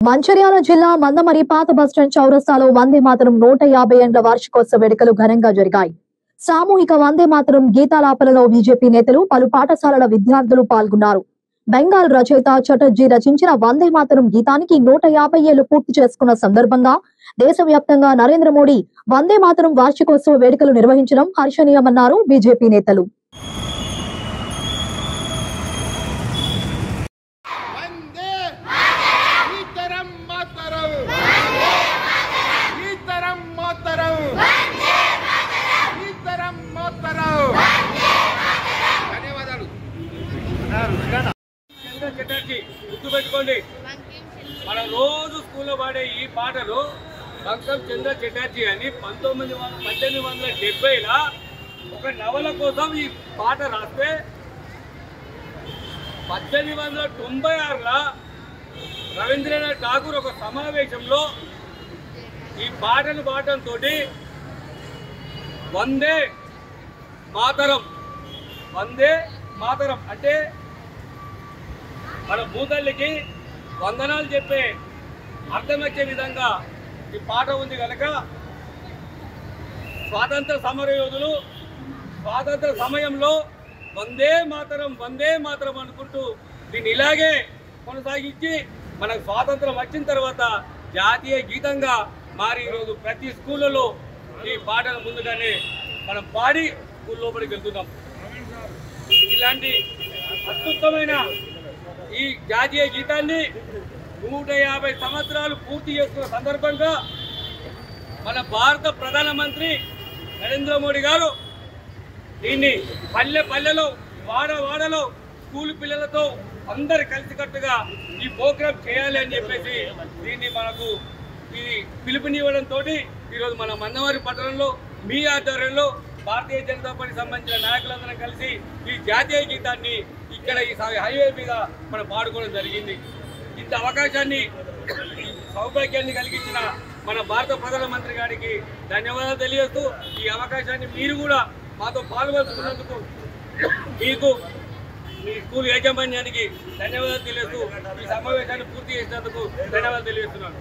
మంచిర్యాల జిల్లా మందమరి పాత బస్టాండ్ చౌరస్తాలో వందే మాతరం 150 ఏండ్ల వార్షికోత్సవ వేడుకలు ఘనంగా జరిగాయి. సామూహిక వందే మాతరం గీతాలాపనలో బీజేపీ నేతలు, పలు పాఠశాలల విద్యార్థులు పాల్గొన్నారు. బెంగాల్ రచయిత చటర్జీ రచించిన వందే మాతరం గీతానికి 150 ఏళ్లు పూర్తి చేసుకున్న సందర్భంగా దేశవ్యాప్తంగా నరేంద్ర మోడీ వందే మాతరం వార్షికోత్సవ వేడుకలు నిర్వహించడం హర్షణీయమన్నారు బీజేపీ నేతలు. చటర్జీ గుర్తుపెట్టుకోండి, మన రోజు స్కూల్లో పాడే ఈ పాటలు బంకం చంద్ర చటర్జీ అని 1870లో ఒక నవల కోసం ఈ పాట రాస్తే 1896లో రవీంద్రనాథ్ ఠాగూర్ ఒక సమావేశంలో ఈ పాటను పాడటంతో వందే మాతరం అంటే మన భూతల్లికి వందనాలు చెప్పే అర్థమొచ్చే విధంగా ఈ పాట ఉంది కనుక స్వాతంత్ర సమరయోధులు స్వాతంత్ర సమయంలో వందే మాతరం అనుకుంటూ దీన్ని ఇలాగే కొనసాగించి మనకు స్వాతంత్రం వచ్చిన తర్వాత జాతీయ గీతంగా మారి ఈరోజు ప్రతి స్కూళ్ళలో ఈ పాటను ముందుగానే మనం పాడి స్కూల్ లోపలికి వెళ్తున్నాం. ఇలాంటి అద్భుతమైన ఈ జాతీయ గీతాన్ని 150 సంవత్సరాలు పూర్తి చేసుకున్న సందర్భంగా మన భారత ప్రధానమంత్రి నరేంద్ర మోడీ గారు దీన్ని పల్లెలో వాడలో స్కూల్ పిల్లలతో అందరు కలిసికట్టుగా ఈ ప్రోగ్రాం చేయాలి అని చెప్పేసి దీన్ని మనకు ఇది పిలుపునివ్వడంతో ఈరోజు మన మందమరి పట్టణంలో మీ ఆధ్వర్యంలో భారతీయ జనతా పార్టీ సంబంధించిన నాయకులందరం కలిసి ఈ జాతీయ గీతాన్ని ఇక్కడ ఈ హైవే మీద మనం పాడుకోవడం జరిగింది. ఇంత అవకాశాన్ని సౌభాగ్యాన్ని కలిగించిన మన భారత ప్రధానమంత్రి గారికి ధన్యవాదాలు తెలియజేస్తూ ఈ అవకాశాన్ని మీరు కూడా మాతో పాల్గొంటున్నందుకు మీకు మీ స్కూల్ యాజమాన్యానికి ధన్యవాదాలు తెలియజేస్తూ ఈ సమావేశాన్ని పూర్తి చేసినందుకు ధన్యవాదాలు తెలియజేస్తున్నాను.